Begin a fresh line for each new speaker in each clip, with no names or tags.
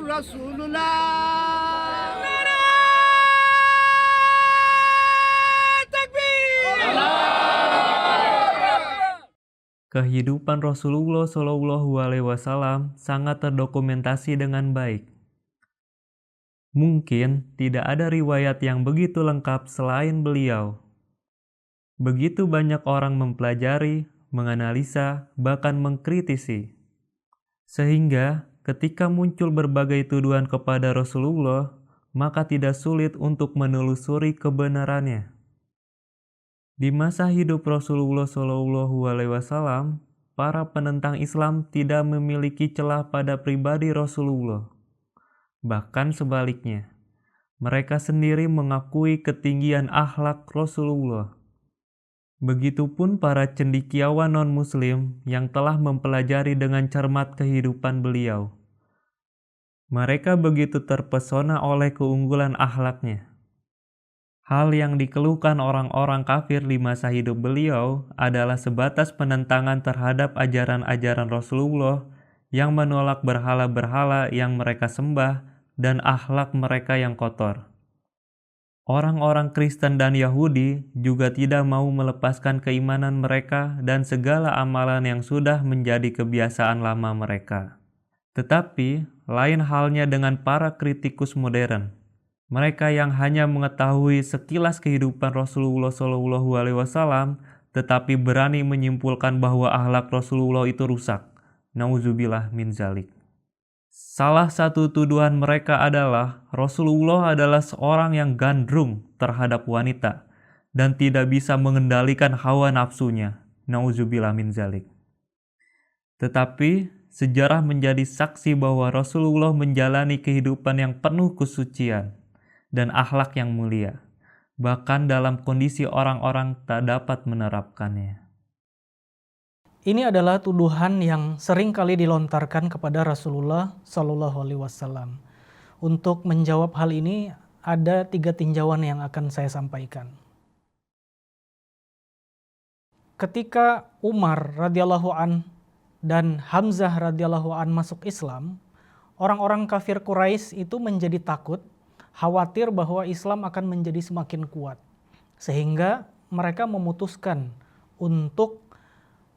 Rasulullah.
Kehidupan Rasulullah Shallallahu Alaihi Wasallam sangat terdokumentasi dengan baik. Mungkin tidak ada riwayat yang begitu lengkap selain beliau. Begitu banyak orang mempelajari, menganalisa, bahkan mengkritisi. Sehingga ketika muncul berbagai tuduhan kepada Rasulullah, maka tidak sulit untuk menelusuri kebenarannya. Di masa hidup Rasulullah Shallallahu Alaihi Wasallam, para penentang Islam tidak memiliki celah pada pribadi Rasulullah. Bahkan sebaliknya, mereka sendiri mengakui ketinggian akhlak Rasulullah. Begitupun para cendekiawan non-muslim yang telah mempelajari dengan cermat kehidupan beliau. Mereka begitu terpesona oleh keunggulan akhlaknya. Hal yang dikeluhkan orang-orang kafir di masa hidup beliau adalah sebatas penentangan terhadap ajaran-ajaran Rasulullah yang menolak berhala-berhala yang mereka sembah dan akhlak mereka yang kotor. Orang-orang Kristen dan Yahudi juga tidak mau melepaskan keimanan mereka dan segala amalan yang sudah menjadi kebiasaan lama mereka. Tetapi, lain halnya dengan para kritikus modern. Mereka yang hanya mengetahui sekilas kehidupan Rasulullah Shallallahu Alaihi Wasallam, tetapi berani menyimpulkan bahwa akhlak Rasulullah itu rusak. Nauzubillah min zalik. Salah satu tuduhan mereka adalah Rasulullah adalah seorang yang gandrung terhadap wanita dan tidak bisa mengendalikan hawa nafsunya. Nauzubillah min zalik. Tetapi sejarah menjadi saksi bahwa Rasulullah menjalani kehidupan yang penuh kesucian dan akhlak yang mulia, bahkan dalam kondisi orang-orang tak dapat menerapkannya.
Ini adalah tuduhan yang sering kali dilontarkan kepada Rasulullah Shallallahu Alaihi Wasallam. Untuk menjawab hal ini, ada 3 tinjauan yang akan saya sampaikan. Ketika Umar radhiyallahu an dan Hamzah radhiyallahu an masuk Islam, orang-orang kafir Quraisy itu menjadi takut, khawatir bahwa Islam akan menjadi semakin kuat. Sehingga mereka memutuskan untuk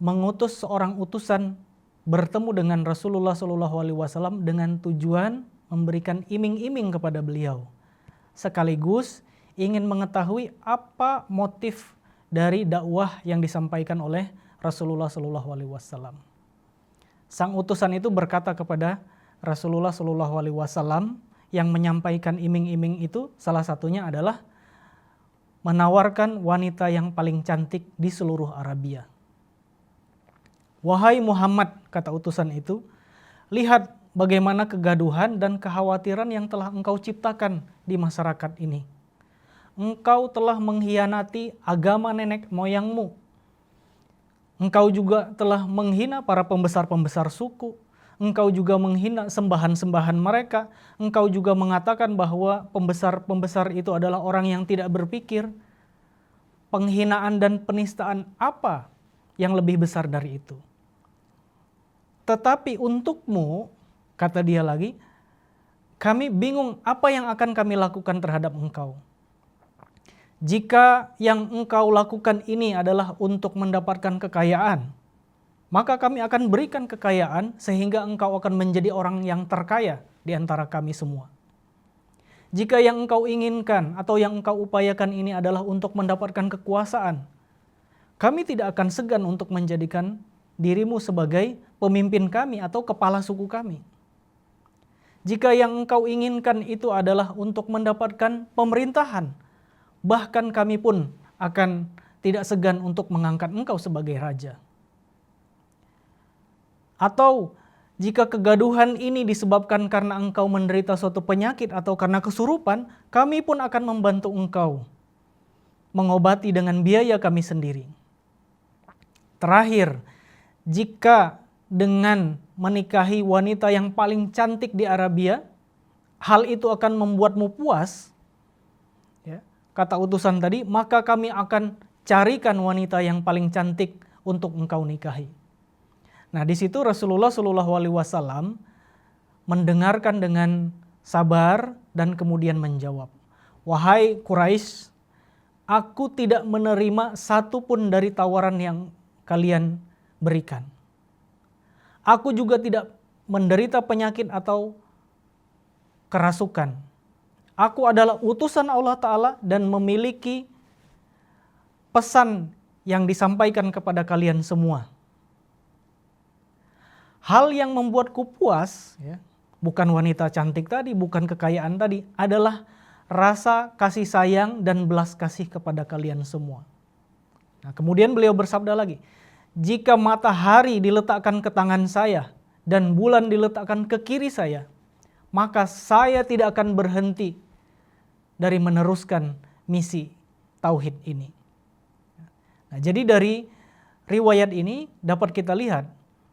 mengutus seorang utusan bertemu dengan Rasulullah SAW dengan tujuan memberikan iming-iming kepada beliau. Sekaligus ingin mengetahui apa motif dari dakwah yang disampaikan oleh Rasulullah SAW. Sang utusan itu berkata kepada Rasulullah SAW yang menyampaikan iming-iming itu salah satunya adalah menawarkan wanita yang paling cantik di seluruh Arabia. Wahai Muhammad, kata utusan itu, lihat bagaimana kegaduhan dan kekhawatiran yang telah engkau ciptakan di masyarakat ini. Engkau telah mengkhianati agama nenek moyangmu. Engkau juga telah menghina para pembesar-pembesar suku. Engkau juga menghina sembahan-sembahan mereka. Engkau juga mengatakan bahwa pembesar-pembesar itu adalah orang yang tidak berpikir. Penghinaan dan penistaan apa yang lebih besar dari itu? Tetapi untukmu, kata dia lagi, kami bingung apa yang akan kami lakukan terhadap engkau. Jika yang engkau lakukan ini adalah untuk mendapatkan kekayaan, maka kami akan berikan kekayaan sehingga engkau akan menjadi orang yang terkaya di antara kami semua. Jika yang engkau inginkan atau yang engkau upayakan ini adalah untuk mendapatkan kekuasaan, kami tidak akan segan untuk menjadikan dirimu sebagai pemimpin kami atau kepala suku kami. Jika yang engkau inginkan itu adalah untuk mendapatkan pemerintahan, bahkan kami pun akan tidak segan untuk mengangkat engkau sebagai raja. Atau jika kegaduhan ini disebabkan karena engkau menderita suatu penyakit atau karena kesurupan, kami pun akan membantu engkau mengobati dengan biaya kami sendiri. Terakhir, jika dengan menikahi wanita yang paling cantik di Arabia, hal itu akan membuatmu puas, ya, kata utusan tadi, maka kami akan carikan wanita yang paling cantik untuk engkau nikahi. Nah, di situ Rasulullah SAW mendengarkan dengan sabar dan kemudian menjawab, "Wahai Quraisy, aku tidak menerima satu pun dari tawaran yang kalian berikan. Aku juga tidak menderita penyakit atau kerasukan. Aku adalah utusan Allah Ta'ala dan memiliki pesan yang disampaikan kepada kalian semua. Hal yang membuatku puas, ya, bukan wanita cantik tadi, bukan kekayaan tadi, adalah rasa kasih sayang dan belas kasih kepada kalian semua." Nah, kemudian beliau bersabda lagi, "Jika matahari diletakkan ke tangan saya dan bulan diletakkan ke kiri saya, maka saya tidak akan berhenti dari meneruskan misi tauhid ini." Nah, jadi dari riwayat ini dapat kita lihat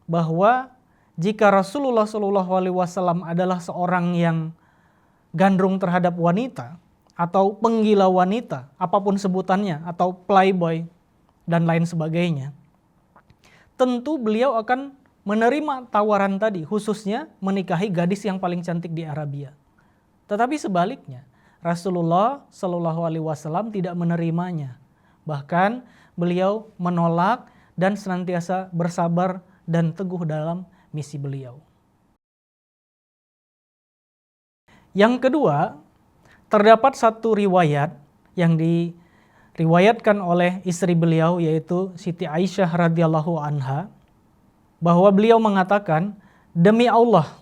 bahwa jika Rasulullah SAW adalah seorang yang gandrung terhadap wanita atau penggila wanita, apapun sebutannya, atau playboy dan lain sebagainya, tentu beliau akan menerima tawaran tadi, khususnya menikahi gadis yang paling cantik di Arabia. Tetapi sebaliknya, Rasulullah SAW tidak menerimanya. Bahkan beliau menolak dan senantiasa bersabar dan teguh dalam misi beliau. Yang kedua, terdapat satu riwayat yang diriwayatkan oleh istri beliau, yaitu Siti Aisyah radhiyallahu anha, bahwa beliau mengatakan, "Demi Allah,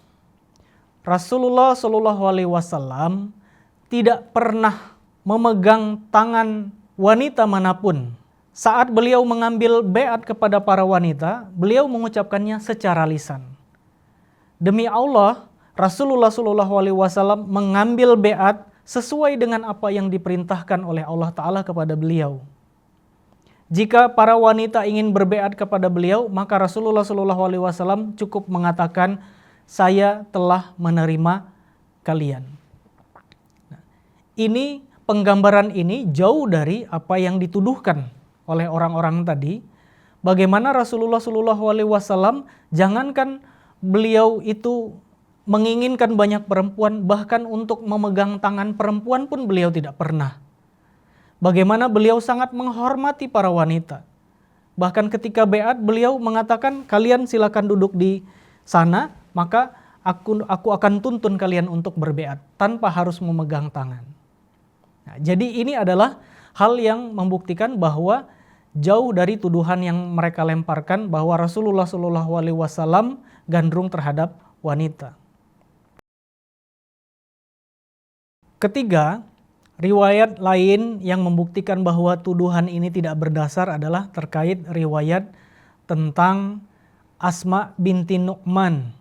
Rasulullah SAW tidak pernah memegang tangan wanita manapun. Saat beliau mengambil beat kepada para wanita, beliau mengucapkannya secara lisan. Demi Allah, Rasulullah SAW mengambil beat sesuai dengan apa yang diperintahkan oleh Allah Ta'ala kepada beliau. Jika para wanita ingin berbeat kepada beliau, maka Rasulullah SAW cukup mengatakan, 'Saya telah menerima kalian.'" Nah, ini penggambaran ini jauh dari apa yang dituduhkan oleh orang-orang tadi. Bagaimana Rasulullah SAW jangankan beliau itu menginginkan banyak perempuan, bahkan untuk memegang tangan perempuan pun beliau tidak pernah. Bagaimana beliau sangat menghormati para wanita. Bahkan ketika beat beliau mengatakan, "Kalian silakan duduk di sana, maka aku akan tuntun kalian untuk berbeat tanpa harus memegang tangan." Nah, jadi ini adalah hal yang membuktikan bahwa jauh dari tuduhan yang mereka lemparkan bahwa Rasulullah SAW gandrung terhadap wanita. Ketiga, riwayat lain yang membuktikan bahwa tuduhan ini tidak berdasar adalah terkait riwayat tentang Asma binti Nu'man.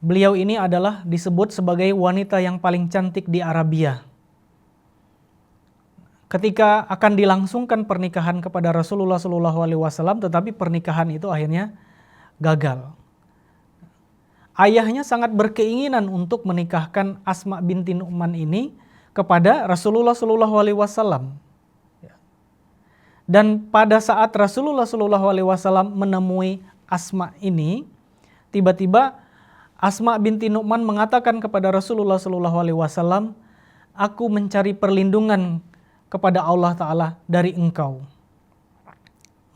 Beliau ini adalah disebut sebagai wanita yang paling cantik di Arabia. Ketika akan dilangsungkan pernikahan kepada Rasulullah SAW, tetapi pernikahan itu akhirnya gagal. Ayahnya sangat berkeinginan untuk menikahkan Asma binti Nu'man ini kepada Rasulullah SAW. Dan pada saat Rasulullah SAW menemui Asma ini, tiba-tiba Asma binti Nu'man mengatakan kepada Rasulullah SAW, "Aku mencari perlindungan kepada Allah Ta'ala dari engkau."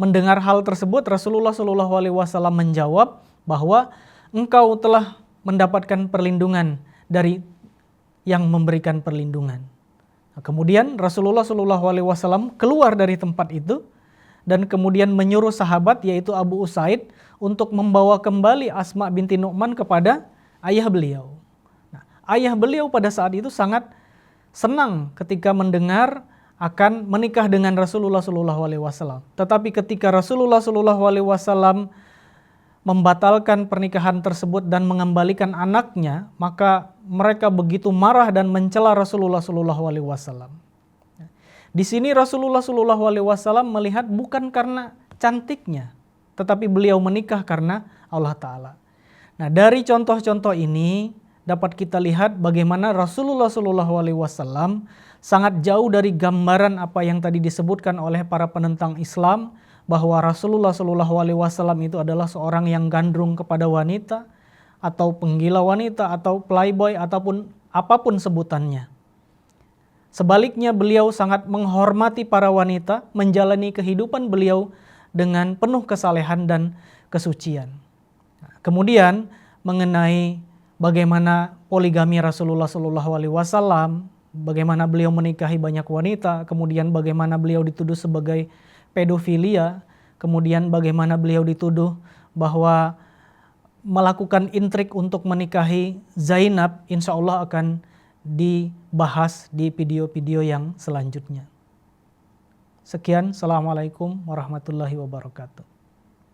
Mendengar hal tersebut, Rasulullah SAW menjawab bahwa engkau telah mendapatkan perlindungan dari yang memberikan perlindungan. Nah, kemudian Rasulullah SAW keluar dari tempat itu dan kemudian menyuruh sahabat, yaitu Abu Usaid, untuk membawa kembali Asma binti Nu'man kepada ayah beliau. Nah, ayah beliau pada saat itu sangat senang ketika mendengar akan menikah dengan Rasulullah SAW. Tetapi ketika Rasulullah SAW membatalkan pernikahan tersebut dan mengembalikan anaknya, maka mereka begitu marah dan mencela Rasulullah SAW. Di sini Rasulullah SAW melihat bukan karena cantiknya, tetapi beliau menikah karena Allah Ta'ala. Nah, dari contoh-contoh ini dapat kita lihat bagaimana Rasulullah SAW sangat jauh dari gambaran apa yang tadi disebutkan oleh para penentang Islam, bahwa Rasulullah SAW itu adalah seorang yang gandrung kepada wanita, atau penggila wanita, atau playboy, ataupun apapun sebutannya. Sebaliknya beliau sangat menghormati para wanita, menjalani kehidupan beliau dengan penuh kesalehan dan kesucian. Kemudian mengenai bagaimana poligami Rasulullah SAW, bagaimana beliau menikahi banyak wanita, kemudian bagaimana beliau dituduh sebagai pedofilia, kemudian bagaimana beliau dituduh bahwa melakukan intrik untuk menikahi Zainab, insya Allah akan dibahas di video-video yang selanjutnya. Sekian, Assalamualaikum warahmatullahi wabarakatuh.